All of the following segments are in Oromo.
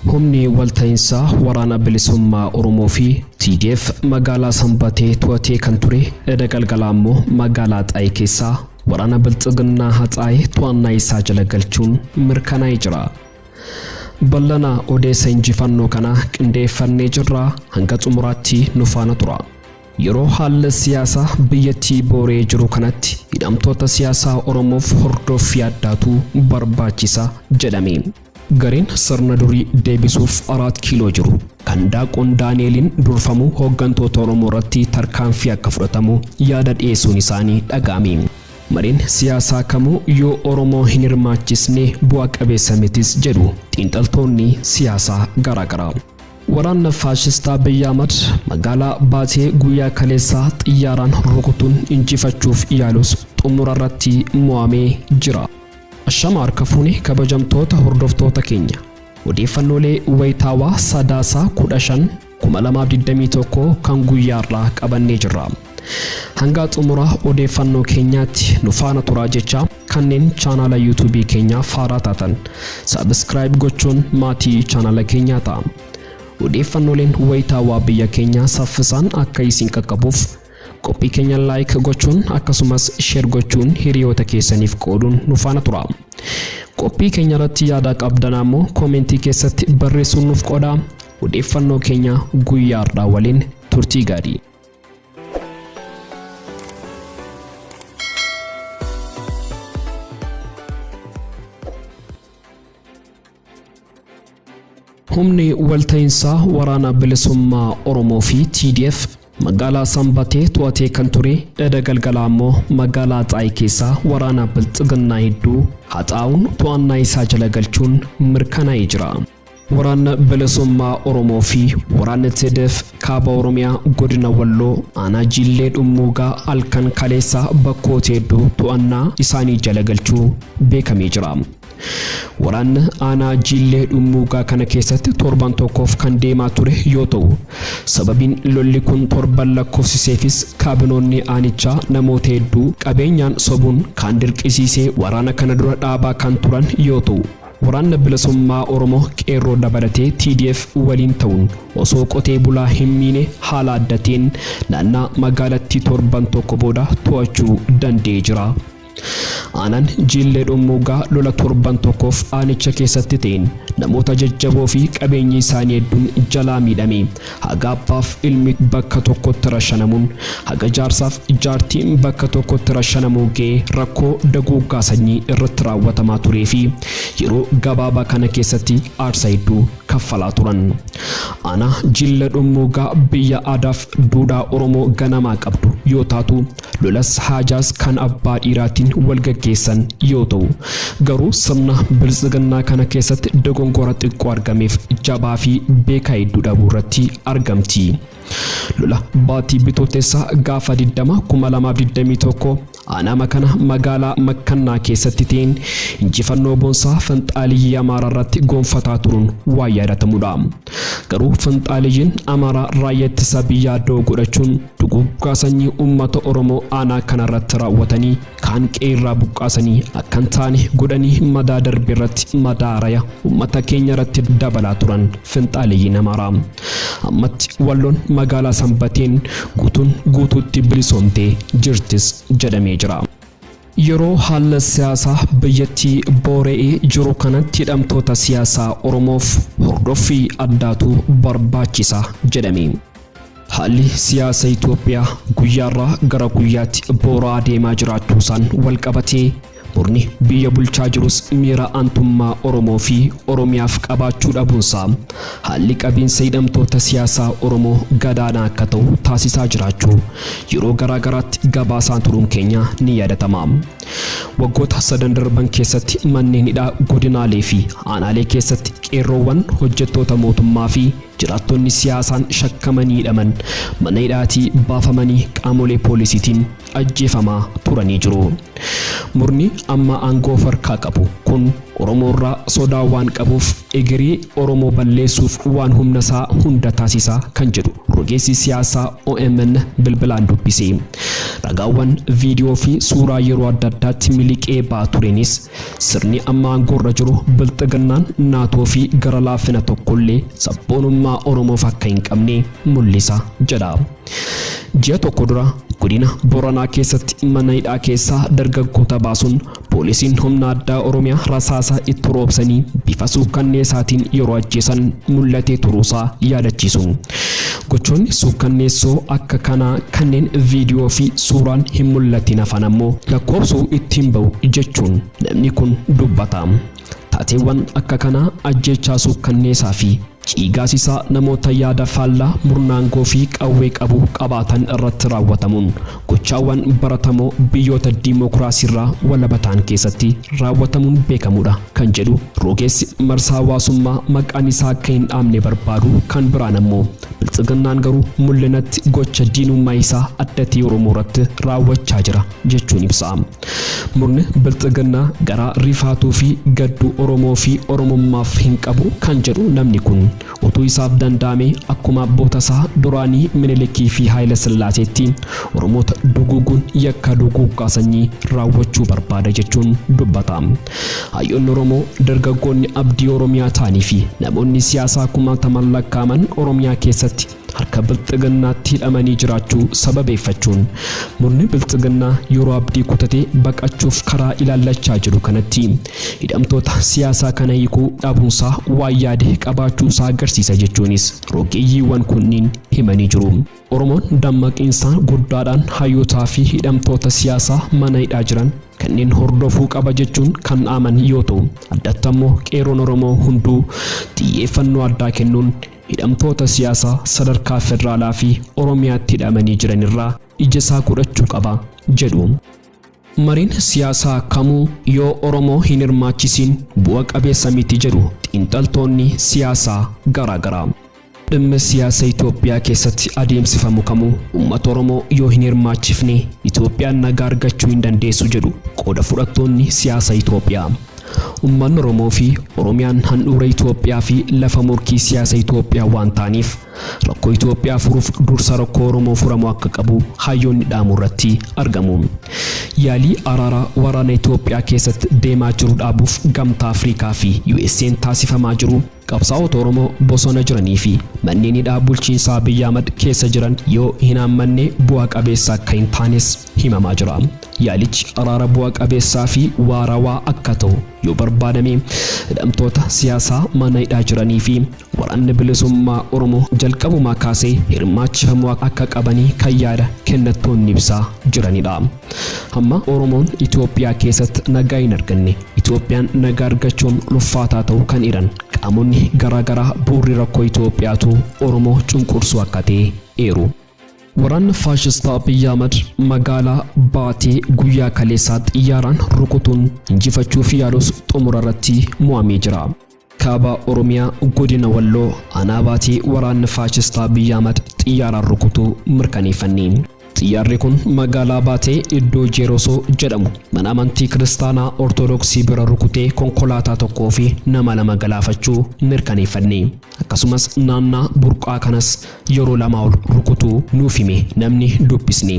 Humni walta'iinsaa waraana bilisummaa Oromoo fi TDF magaalaa Sanbatee to'atee kan ture edda galgalaa immoo magaalaa Xaayii keessaa waraana biltsiginnaa haxaa'ee to'annaa isaa jala galchuun mirkanaa'ee jira. Bal'ana odeessa injifannoo kana qindeeffannee jirra hanga xumuraatti nu faana tura. Yeroo haalli siyaasaa biyyattii booree jiru kanatti hidhamtoota siyaasaa Oromoof hordoffii addaatu barbaachisa jedhame. Gareen sirna durii deebisuuf 4 kiiloo jiru kan daaqoon Daani'eliin durfamu hooggantoota Oromoo irratti tarkaanfii akka fudhatamu yaada dhiyeessuun isaanii dhaga'ame. Mariin siyaasaa kamuu yoo Oromoo hin hirmaachisne bu'aa qabeessa mitis jedhu xiinxaltoonni siyaasaa garaagaraa. Waraanni faashistaa Abiy Ahmed magaalaa Baatee guyyaa kaleessaa xiyyaaraan rukutuun injifachuuf yaalus xumura irratti mo'amee jira. Ashama harka fuune kabajamtoota hordoftoota keenya. Odeeffannoolee wayitaawaa Sadaasaa 15 2021 kan guyyaarraa qabannee jirra. Hanga xumura odeeffannoo keenyaatti nu faana turaa jecha kanneen chaanala YouTube keenyaa faaraa taatan subscribe gochuun maatii chaanala keenyaa ta'a. Odeeffannooleen wayitaawaa biyya keenyaa saffisaan akka isin qaqqabuuf qophii keenya like gochuun akkasumas share gochuun hiriyoota keessaniif qooduun nu faana tura. Qophii keenya irratti yaada qabdan ammoo koomentii keessatti barreessuun nuuf qooda. Odeeffannoo keenya guyyaarraa waliin turtii gaarii. Humni walta'iinsaa waraana bilisummaa Oromoo fi TDF magaalaa Sanbatee to'atee kan ture edda galgalaa immoo magaalaa Xaayii keessaa waraana biltsiginnaa hedduu haxaa'uun to'annaa isaa jala galchuun mirkanaa'ee jira. Waraanni bilisummaa Oromoo fi waraanni TDF kaaba Oromiyaa godina Walloo aanaa Jillee Dhummuugaa halkan kaleessaa bakkoota hedduu to'annaa isaanii jala galchuu beekamee jira. Waraanni aanaa Jillee Dhummuugaa kana keessatti torban tokkoof kan deemaa ture yoo ta'u sababiin lolli kun torban lakkoofsiseefis kaabinoonni aanichaa namoota hedduu qabeenyaan sobuun kan dirqisiisee waraana kana dura dhaabaa kan turan yoo ta'u waraanni bilisummaa Oromoo qeerroo dabalatee TDF waliin ta'uun osoo qotee bulaa hin miine haala addateen naannaa magaalattii torban tokko booda to'achuu danda'ee jira. Aanaan Jillee Dhummuugaa lola torban tokkoof aanicha keessatti ta'een namoota jajjaboo fi qabeenyi isaanii hedduun jalaa miidhame haga abbaaf ilmi bakka tokkotti rashanamuun haga jaarsaaf jaartiin bakka tokkotti rashanamuu ga'ee rakkoo daguuggaa sanyii irratti raawwatamaa turee fi yeroo gabaabaa kana keessatti aarsaa hedduu kaffalaa turan. Aanaa Jillee Dhummuugaa biyya aadaaf duudhaa Oromoo ganamaa qabdu yoo taatu lolas haajaas kan abbaa dhiiraatiin wal gaggeessan yoo ta'u garuu sirna biltsiginnaa kana keessatti dogongora xiqqoo argameef jabaa fi beekaa hedduu dhabuu irratti argamti. Lola baatii bitootessaa gaafa 2021 aanaa kana magaalaa Makkannaa keessatti ta'een injifannoo boonsaa finxaaliyyii Amaaraa irratti gonfataa turuun waa yaadatamudha. Garuu finxaaliyyiin Amaaraa raayyaa ittisa biyyaa doo godhachuun duguuggaa sanyii uummata Oromoo aanaa kana irratti raawwatanii kaan qeerraa buqqaasanii akkan taane godhanii madaa darbe irratti madaaraya uummata keenya irratti dabalaa turan finxaaliyyiin Amaaraa. Ammatti Walloon magaalaa Sanbateen guutuutti bilisoomtee jirtis jedhamee jira. Yeroo haalli siyaasaa biyyattii booree jiru kanatti hidhamtoota siyaasaa Oromoof hordoffii addaatu barbaachisa jedhame. Haalli siyaasa Itoophiyaa guyyaarraa gara guyyaatti booraa deemaa jiraachuusaan wal qabatee murni biyya bulchaa jirus miira aantummaa Oromoo fi Oromiyaaf qabaachuu dhabuunsaa haalli qabiinsa hidhamtoota siyaasaa Oromoo gadaanaa akka ta'u taasisaa jiraachuu yeroo garaagaraatti gabaasaan turuun keenya ni yaadatama. Waggoota 3 darban keessatti manneen hidhaa godinaalee fi aanaalee keessatti qeerroowwan hojjettoota mootummaa fi jiraattonni siyaasaan shakkamanii hidhaman mana hidhaatii baafamanii qaamolee poolisiitiin ajjeefamaa turanii jiru. Murni amma aangoo farkaa qabu kun Oromoo irraa sodaa waan qabuuf egerii Oromoo balleessuuf waan humna isaa hunda taasisaa kan jedhu rogeessi siyaasaa OMN bilbilaan dubbise. Ragaawwan viidiyoo fi suuraa yeroo adda addaatti miliqee baaturenis sirni amma aangorra jiru bilxiginnaan naatoo fi gara laafina tokkollee sabboonummaa Oromoof akka hin qabne mul'isa jedha. Ji'a tokko dura godina Booranaa keessatti mana hidhaa keessaa dargaggoota baasuun poolisiin humna addaa Oromiyaa rasaasa itti roobsanii bifa suukkanneessaatiin yeroo ajjeesan mul'atee turuusaa yaadachiisu. Gochoonni suukkanneessoo akka kanaa kanneen viidiyoo fi suuraan hin mul'atin hafan ammoo lakkoofsuu ittiin ba'u jechuun namni kun dubbata. Taateewwan akka kanaa ajjechaa suukkanneessaa fi ciigaasisaa namoota yaada faallaa murnaangoo fi qawwee qabu qabaatan irratti raawwatamuun gochaawwan baratamoo biyyoota diimokiraasiirraa walabataan keessatti raawwatamuun beekamudha kan jedhu rogeessi marsaa hawaasummaa maqaan isaa akka hin dhaamne barbaadu kan biraan ammoo bilxiginnaan garuu mul'inatti gocha diinummaa isaa addatii Oromoo irratti raawwachaa jira jechuun ibsa. Murni bilxiginnaa gara rifaatuu fi gadduu Oromoo fi Oromummaaf hin qabu kan jedhu namni kun utuu isaaf danda'ame akkuma abboota isaa duraanii Minilikii fi Haayile Sillaaseetti Oromoota duguuguun yakka duguuggaa sanyii raawwachuu barbaada jechuun dubbata. Hayyoonni Oromoo dargaggoonni abdii Oromiyaa ta'anii fi namoonni siyaasaa kumaataman lakkaaman Oromiyaa keessatti harka bilxiginnaatti hidhamanii jiraachuu sababeeffachuun murni bilxiginnaa yeroo abdii kutatee baqachuuf karaa ilaallachaa jiru kanatti hidhamtoota siyaasaa kana hiikuu dhabuunsaa waan yaade qabaachuusaa agarsiisa jechuunis rogeeyyiiwwan kunniin himanii jiru. Oromoon dammaqiinsa guddaadhaan hayyootaa fi hidhamtoota siyaasaa mana hidhaa jiran kanneen hordofuu qaba jechuun kan dhaaman yoo ta'u addatti ammoo qeeroon Oromoo hunduu xiyyeeffannoo addaa kennuun hidhamtoota siyaasaa sadarkaa federaalaa fi Oromiyaatti hidhamanii jiran irraa ija isaa godhachuu qaba jedhu. Mariin siyaasaa kamuu yoo Oromoo hin hirmaachisin bu'a qabeessa miti jedhu xiinxaltoonni siyaasaa garaagaraa. Dhimma siyaasa Itoophiyaa keessatti adeemsifamu kamuu uummata Oromoo yoo hin hirmaachifne Itoophiyaan nagaa argachuu hin dandeessu jedhu qooda fudhattoonni siyaasa Itoophiyaa. Uummanni Oromoo fi Oromiyaan handhuura Itoophiyaa fi lafa murkii siyaasa Itoophiyaa waan ta'aniif rakkoo Itoophiyaa furuuf dursa rakkoo Oromoo furamuu akka qabu hayyoonni dhaamu irratti argamu. Yaalii araaraa waraana Itoophiyaa keessatti deemaa jiru dhaabuuf gamtaa Afrikaa fi USA'n taasifamaa jiru qabsaa'ota Oromoo bosona jiranii fi manneen hidhaa bulchiinsaa Abiy Ahmed keessa jiran yoo hin hammanne bu'a qabeessa akka hin taanes himamaa jira. Yaalichi araara bu'a qabeessaa fi waarawaa akka ta'u yoo barbaadame hidhamtoota siyaasaa mana hidhaa jiranii fi waraanni bilisummaa Oromoo jalqabumaa kaasee hirmaachifamuu akka qabanii kan yaada kennattoonni ibsaa jiranidha. Amma Oromoon Itoophiyaa keessatti nagaa hin arganne Itoophiyaan nagaa argachuun ulfaataa ta'uu kan hiran qaamonni garaagaraa bu'uurri rakkoo Itoophiyaatu Oromoo cunqursuu akka ta'e eeru. Waraanni faashistaa Abiy Ahmed magaalaa Baatee guyyaa kaleessaa xiyyaaraan rukutuun injifachuuf yaalus xumura irratti mo'amee jira. Kaaba Oromiyaa godina Walloo aanaa Baatee waraanni faashistaa Abiy Ahmed xiyyaaraan rukutuu mirkaneeffannee. Xiyyaarri kun magaalaa Baatee iddoo Jeerosoo jedhamu mana amantii kiristaanaa Ortodoksii bira rukutee konkolaataa tokkoo fi nama lama galaafachuu mirkaneeffannee. Akkasumas naannaa burqaa kanas yeroo lama ol rukutuu nuuf hime namni dubbisne.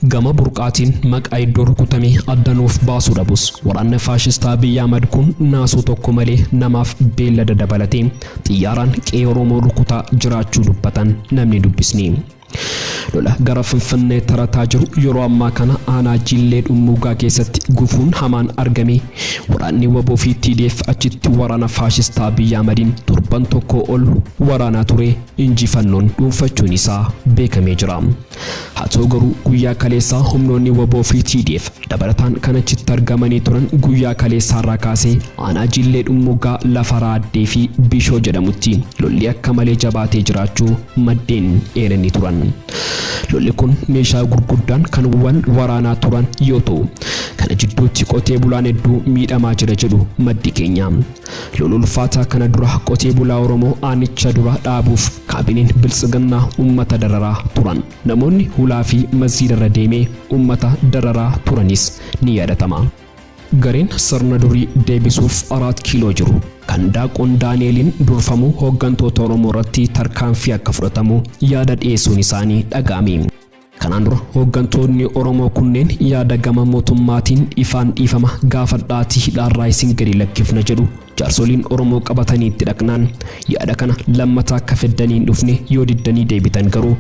Gama burqaatiin maqaa iddoo rukutame addanuuf baasuu dhabus waraanni faashistaa Abiy Ahmed kun naasuu tokko malee namaaf beellada dabalatee xiyyaaraan qe'ee Oromoo rukutaa jiraachuu dubbatan namni dubbisne. Lola gara Finfinnee tarataa jiru yeroo ammaa kana aanaa Jillee Dhummuugaa keessatti gufuun hamaan argame. Waraanni WBO fi TDF achitti waraana faashistaa Abiy Ahmediin torban tokko ol waraanaa ture injifannoon dhuunfachuun isaa beekamee jira. Haa ta'u garuu guyyaa kaleessaa humnoonni WBO fi TDF dabalataan kan achitti argamanii turan guyyaa kaleessaarraa kaasee aanaa Jillee Dhummuugaa lafa raaddee fi Bishoo jedhamutti lolli akka malee jabaatee jiraachuu maddeen eeranii turan. Lolli kun meeshaa gurguddaan kan waraanaa turan yoo ta'u kana jidduutti qotee bulaan hedduu miidhamaa jira jedhu maddi keenya. Lola ulfaataa kana dura qotee bulaa Oromoo aanicha dura dhaabuuf kaabineen biltsiginnaa uummata dararaa turan. Namoonni hulaa fi masjiida irra deemee uummata dararaa turanis ni yaadatama. Gareen sirna durii deebisuuf 4 kiiloo jiru. Kan daaqoon Daani'eliin durfamu hooggantoota Oromoo irratti tarkaanfii akka fudhatamu yaada dhiyeessuun isaanii dhaga'ame. Kanaan dura hooggantoonni Oromoo kunneen yaada gama mootummaatiin ifaan dhiifama gaafadhaatii hidhaarraa isin gadi lakkifna jedhu jaarsoliin Oromoo qabatanii itti dhaqnaan yaada kana lammataa akka fiddanii dhufne yoo diddanii deebitan garuu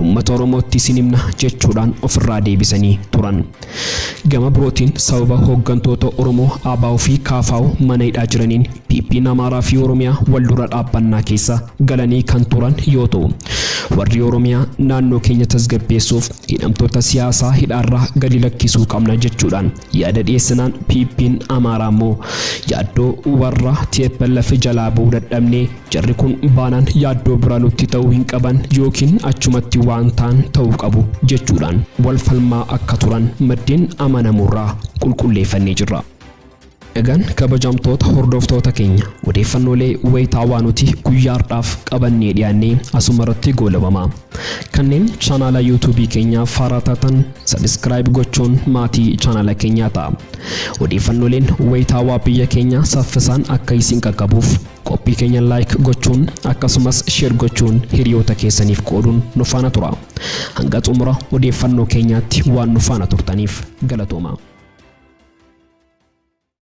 uummata Oromootti isin himna jechuudhaan ofirraa deebisanii turan. Gama birootiin sababa hooggantoota Oromoo ABO fi KFO mana hidhaa jiraniin PP'n Amaaraa fi Oromiyaa wal dura dhaabbannaa keessa galanii kan turan yoo ta'u warri Oromiyaa naannoo keenya tasgabbeessuuf hidhamtoota siyaasaa hidhaarraa gadi lakkisuu qabna jechuudhaan yaada dhiyeessinaan PP'n Amaaraa immoo yaaddoo warra TPLF jalaa ba'uu dadhabnee jarri kun baanaan yaaddoo biraa nutti ta'uu hin qaban yookiin achumatti waan ta'an ta'uu qabu jechuudhaan wal falmaa akka turan maddeen amanamurraa qulqulleeffannee jirra. Egaan kabajamtoota hordoftoota keenya odeeffannoolee wayitaawaa nuti guyyaadhaaf qabannee dhiyaannee asumarratti goolabama. Kanneen chaanala YouTube keenya faarataatan subscribe gochuun maatii chaanala keenyaa ta'a. Odeeffannooleen wayitaawaa biyya keenya saffisaan akka isin qaqqabuuf qophii keenya like gochuun akkasumas share gochuun hiriyoota keessaniif qooduun nu faana tura. Hanga xumura odeeffannoo keenyaatti waan nu faana turtaniif galatooma.